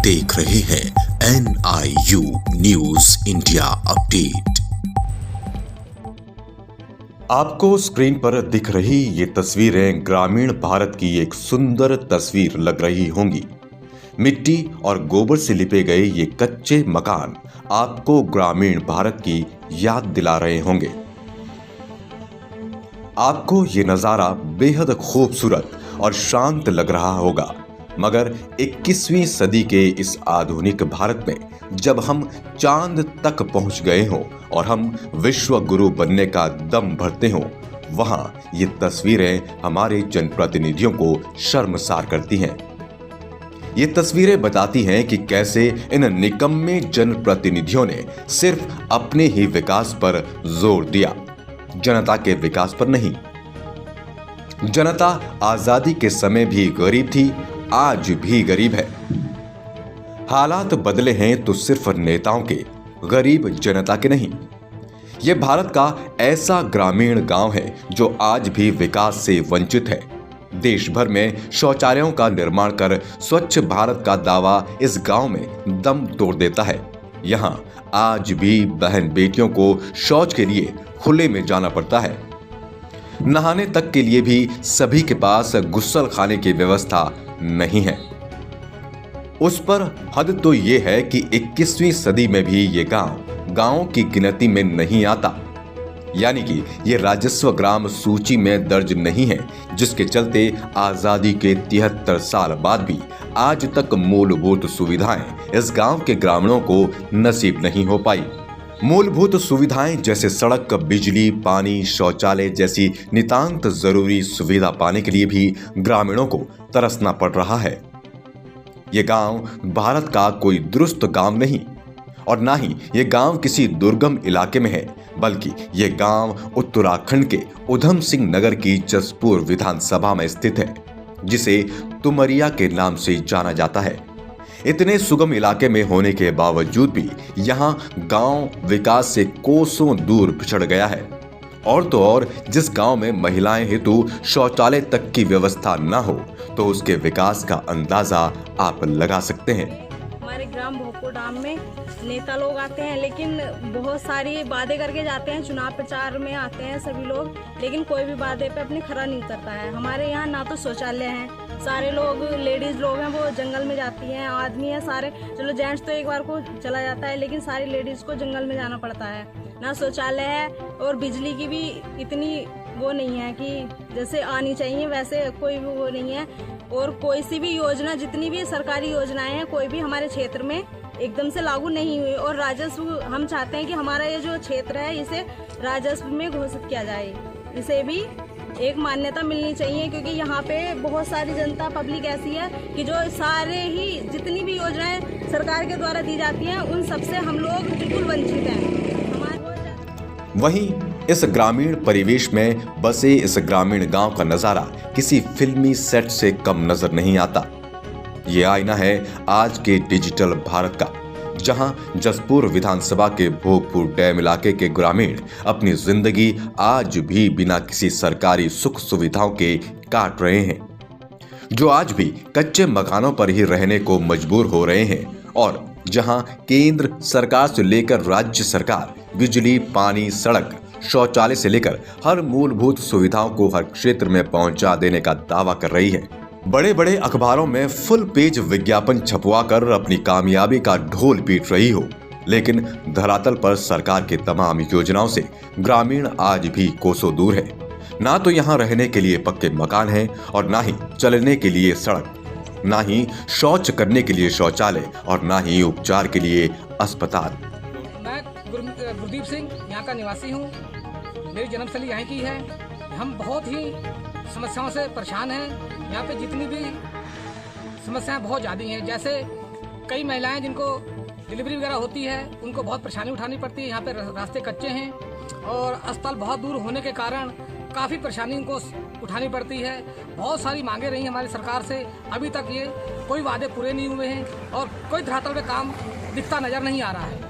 देख रहे हैं NIU न्यूज इंडिया अपडेट। आपको स्क्रीन पर दिख रही ये तस्वीरें ग्रामीण भारत की एक सुंदर तस्वीर लग रही होंगी। मिट्टी और गोबर से लिपे गए ये कच्चे मकान आपको ग्रामीण भारत की याद दिला रहे होंगे। आपको ये नजारा बेहद खूबसूरत और शांत लग रहा होगा, मगर 21वीं सदी के इस आधुनिक भारत में जब हम चांद तक पहुंच गए हों और हम विश्व गुरु बनने का दम भरते हों, वहां ये तस्वीरें हमारे जनप्रतिनिधियों को शर्मसार करती हैं। ये तस्वीरें बताती हैं कि कैसे इन निकम्मे जनप्रतिनिधियों ने सिर्फ अपने ही विकास पर जोर दिया, जनता के विकास पर नहीं। जनता आजादी के समय भी गरीब थी, आज भी गरीब है। हालात बदले हैं तो सिर्फ नेताओं के, गरीब जनता के नहीं। यह भारत का ऐसा ग्रामीण गांव है जो आज भी विकास से वंचित है। देश भर में शौचालयों का निर्माण कर स्वच्छ भारत का दावा इस गांव में दम तोड़ देता है। यहां आज भी बहन बेटियों को शौच के लिए खुले में जाना पड़ता है। नहाने तक के लिए भी सभी के पास गुस्सल खाने की व्यवस्था नहीं है। उस पर हद तो ये है कि 21वीं सदी में भी ये गांव की गिनती में नहीं आता, यानी कि ये राजस्व ग्राम सूची में दर्ज नहीं है, जिसके चलते आजादी के 73 साल बाद भी आज तक मूलभूत सुविधाएं इस गांव के ग्रामीणों को नसीब नहीं हो पाई। मूलभूत सुविधाएं जैसे सड़क, बिजली, पानी, शौचालय जैसी नितांत जरूरी सुविधा पाने के लिए भी ग्रामीणों को तरसना पड़ रहा है। ये गांव भारत का कोई दुरुस्त गांव नहीं, और ना ही ये गांव किसी दुर्गम इलाके में है, बल्कि ये गांव उत्तराखंड के उधम सिंह नगर की जसपुर विधानसभा में स्थित है, जिसे तुमरिया के नाम से जाना जाता है। इतने सुगम इलाके में होने के बावजूद भी यहाँ गांव विकास से कोसों दूर पिछड़ गया है। और तो और जिस गांव में महिलाएं हेतु शौचालय तक की व्यवस्था न हो, तो उसके विकास का अंदाजा आप लगा सकते हैं। हमारे ग्राम भोगपुर में नेता लोग आते हैं, लेकिन बहुत सारी वादे करके जाते हैं। चुनाव प्रचार में आते हैं सभी लोग, लेकिन कोई भी वादे पे अपने खरा नहीं उतरता है। हमारे यहाँ ना तो शौचालय है, सारे लोग लेडीज लोग हैं वो जंगल में जाती हैं, आदमी है सारे, चलो जेंट्स तो एक बार को चला जाता है, लेकिन सारी लेडीज को जंगल में जाना पड़ता है। ना शौचालय है, और बिजली की भी इतनी वो नहीं है कि जैसे आनी चाहिए, वैसे कोई भी वो नहीं है। और कोई सी भी योजना, जितनी भी सरकारी योजनाएं हैं, कोई भी हमारे क्षेत्र में एकदम से लागू नहीं हुई। और राजस्व हम चाहते हैं कि हमारा ये जो क्षेत्र है इसे राजस्व में घोषित किया जाए, इसे भी एक मान्यता मिलनी चाहिए, क्योंकि यहाँ पे बहुत सारी जनता पब्लिक ऐसी है कि जो सारे ही जितनी भी योजनाएं सरकार के द्वारा दी जाती हैं उन सबसे हम लोग बिल्कुल वंचित हैं। वहीं इस ग्रामीण परिवेश में बसे इस ग्रामीण गांव का नजारा किसी फिल्मी सेट से कम नजर नहीं आता। ये आईना है आज के डिजिटल भारत का, जहां जसपुर विधानसभा के भोगपुर डैम इलाके के ग्रामीण अपनी जिंदगी आज भी बिना किसी सरकारी सुख सुविधाओं के काट रहे हैं, जो आज भी कच्चे मकानों पर ही रहने को मजबूर हो रहे हैं। और जहां केंद्र सरकार से लेकर राज्य सरकार बिजली, पानी, सड़क, शौचालय से लेकर हर मूलभूत सुविधाओं को हर क्षेत्र में पहुंचा देने का दावा कर रही है। बड़े बड़े अखबारों में फुल पेज विज्ञापन छपवाकर अपनी कामयाबी का ढोल पीट रही हो, लेकिन धरातल पर सरकार के तमाम योजनाओं से ग्रामीण आज भी कोसों दूर है। ना तो यहाँ रहने के लिए पक्के मकान हैं, और ना ही चलने के लिए सड़क, ना ही शौच करने के लिए शौचालय, और ना ही उपचार के लिए अस्पताल। मैं गुरदीप सिंह यहाँ का निवासी हूँ। मेरी जन्मस्थली यहाँ की है। हम बहुत ही समस्याओं से परेशान हैं। यहाँ पे जितनी भी समस्याएं बहुत ज़्यादा हैं, जैसे कई महिलाएं जिनको डिलीवरी वगैरह होती है उनको बहुत परेशानी उठानी पड़ती है। यहाँ पे रास्ते कच्चे हैं और अस्पताल बहुत दूर होने के कारण काफ़ी परेशानी इनको उठानी पड़ती है। बहुत सारी मांगे रही हमारी सरकार से, अभी तक ये कोई वादे पूरे नहीं हुए हैं और कोई धरातल पे काम दिखता नजर नहीं आ रहा है।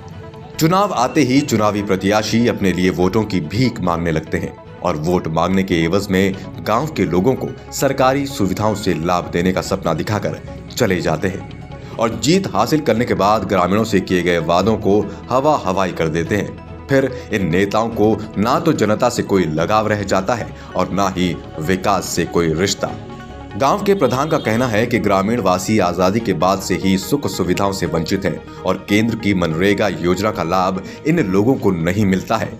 चुनाव आते ही चुनावी प्रत्याशी अपने लिए वोटों की भीख मांगने लगते हैं, और वोट मांगने के एवज में गांव के लोगों को सरकारी सुविधाओं से लाभ देने का सपना दिखाकर चले जाते हैं। और जीत हासिल करने के बाद ग्रामीणों से किए गए वादों को हवा हवाई कर देते हैं। फिर इन नेताओं को ना तो जनता से कोई लगाव रह जाता है और ना ही विकास से कोई रिश्ता। गांव के प्रधान का कहना है कि ग्रामीण वासी आजादी के बाद से ही सुख सुविधाओं से वंचित हैं और केंद्र की मनरेगा योजना का लाभ इन लोगों को नहीं मिलता है,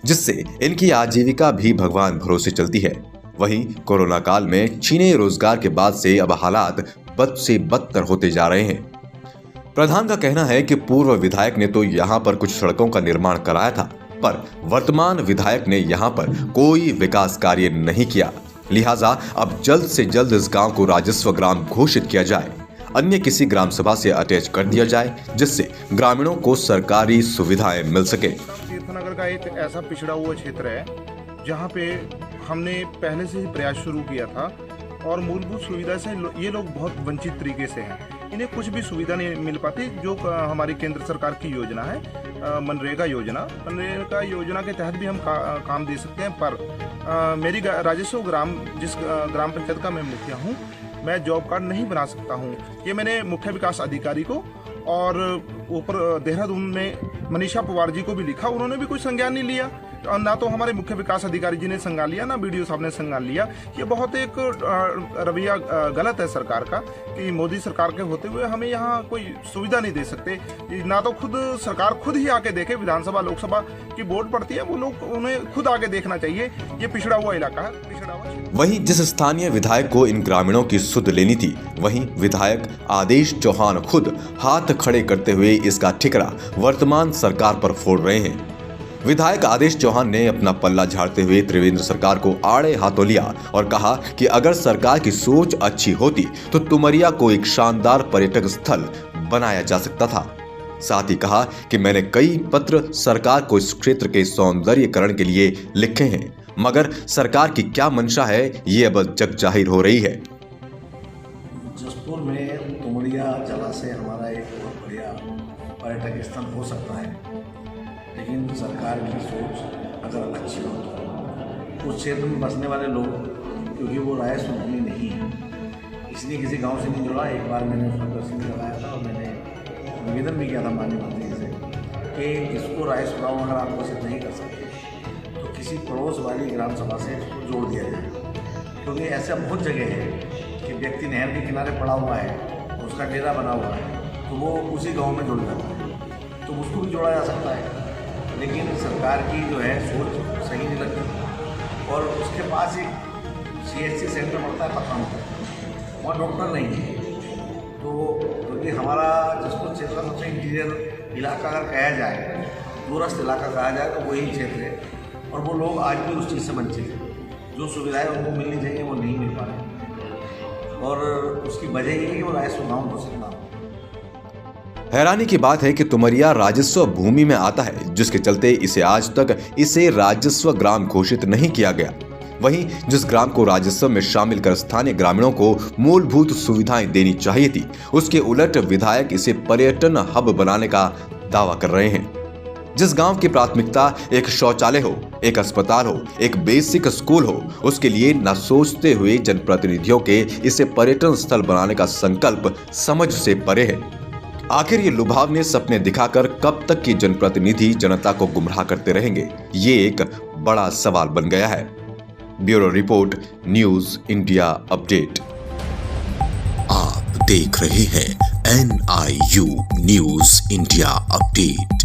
जिससे इनकी आजीविका भी भगवान भरोसे चलती है। वहीं कोरोना काल में छीने रोजगार के बाद से अब हालात बद से बदतर होते जा रहे हैं। प्रधान का कहना है कि पूर्व विधायक ने तो यहाँ पर कुछ सड़कों का निर्माण कराया था, पर वर्तमान विधायक ने यहाँ पर कोई विकास कार्य नहीं किया। लिहाजा अब जल्द से जल्द इस गांव को राजस्व ग्राम घोषित किया जाए, अन्य किसी ग्राम सभा से अटैच कर दिया जाए, जिससे ग्रामीणों को सरकारी सुविधाएं मिल सके। तीर्थनगर का एक ऐसा पिछड़ा हुआ क्षेत्र है जहाँ पे हमने पहले से ही प्रयास शुरू किया था और मूलभूत सुविधा से ये लोग बहुत वंचित तरीके से हैं। इन्हें कुछ भी सुविधा नहीं मिल पाती। जो हमारी केंद्र सरकार की योजना है मनरेगा योजना के तहत भी हम काम दे सकते हैं, पर मेरी राजस्व ग्राम जिस ग्राम पंचायत का मैं मुखिया हूँ, मैं जॉब कार्ड नहीं बना सकता हूँ। ये मैंने मुख्य विकास अधिकारी को और ऊपर देहरादून में मनीषा पवार जी को भी लिखा, उन्होंने भी कोई संज्ञान नहीं लिया। ना तो हमारे मुख्य विकास अधिकारी जी ने संज्ञान लिया, ना बीडीओ साहब ने संज्ञान लिया। ये बहुत एक रवैया गलत है सरकार का कि मोदी सरकार के होते हुए हमें यहाँ कोई सुविधा नहीं दे सकते। ना तो खुद सरकार खुद ही आके देखे, विधानसभा लोकसभा की वोट पड़ती है, वो लोग उन्हें खुद आके देखना चाहिए। ये पिछड़ा हुआ इलाका है, पिछड़ा हुआ। वहीं जिस स्थानीय विधायक को इन ग्रामीणों की सुध लेनी थी, वहीं विधायक आदेश चौहान खुद हाथ खड़े करते हुए इसका ठिकरा वर्तमान सरकार पर फोड़ रहे हैं। विधायक आदेश चौहान ने अपना पल्ला झाड़ते हुए त्रिवेंद्र सरकार को आड़े हाथों लिया और कहा कि अगर सरकार की सोच अच्छी होती तो तुमरिया को एक शानदार पर्यटक स्थल बनाया जा सकता था। साथ ही कहा कि मैंने कई पत्र सरकार को इस क्षेत्र के सौंदर्यीकरण के लिए लिखे हैं, मगर सरकार की क्या मंशा है ये अब जग जाहिर हो रही है। जसपुर में तुमरिया जलाशय हमारा एक बहुत बढ़िया पर्यटक स्थल हो सकता है, लेकिन सरकार की सोच अगर अच्छी हो तो उस क्षेत्र में बसने वाले लोग, क्योंकि वो राजस्व भूमि नहीं है, इसलिए किसी गांव से नहीं जुड़ा। एक बार मैंने उसका प्रश्न लगाया था और मैंने निवेदन भी किया था माननीय मंत्री से कि इसको राजस्व गाँव अगर आप घोषित नहीं कर सकते तो किसी पड़ोस वाली ग्राम सभा से इसको जोड़ दिया जाए, क्योंकि ऐसा बहुत जगह है कि व्यक्ति नहर के किनारे पड़ा हुआ है, उसका डेरा बना हुआ है, तो वो उसी गाँव में जुड़ जाता है, तो उसको भी जोड़ा जा सकता है। लेकिन सरकार की जो है सोच सही नहीं लगती। और उसके पास एक CHC सेंटर पड़ता है पटना में, वहाँ डॉक्टर नहीं है। तो क्योंकि हमारा जसपुर क्षेत्र का सबसे इंटीरियर इलाका अगर कहा जाए, दूरस्थ इलाका कहा जाए, तो वही क्षेत्र है और वो लोग आज भी उस चीज़ से वंचित हैं। जो सुविधाएं उनको मिलनी चाहिए वो नहीं मिल पा रही और उसकी वजह ये है कि वो राजस्व गाँव घोषित ना हो। हैरानी की बात है कि तुमरिया राजस्व भूमि में आता है, जिसके चलते इसे आज तक इसे राजस्व ग्राम घोषित नहीं किया गया। वहीं जिस ग्राम को राजस्व में शामिल कर स्थानीय ग्रामीणों को मूलभूत सुविधाएं देनी चाहिए थी, उसके उलट विधायक इसे पर्यटन हब बनाने का दावा कर रहे हैं। जिस गांव की प्राथमिकता एक शौचालय हो, एक अस्पताल हो, एक बेसिक स्कूल हो, उसके लिए न सोचते हुए जनप्रतिनिधियों के इसे पर्यटन स्थल बनाने का संकल्प समझ से परे है। आखिर ये लुभावने सपने दिखाकर कब तक की जनप्रतिनिधि जनता को गुमराह करते रहेंगे, ये एक बड़ा सवाल बन गया है। Bureau report, news India update. आप देख रहे हैं NIU न्यूज इंडिया अपडेट।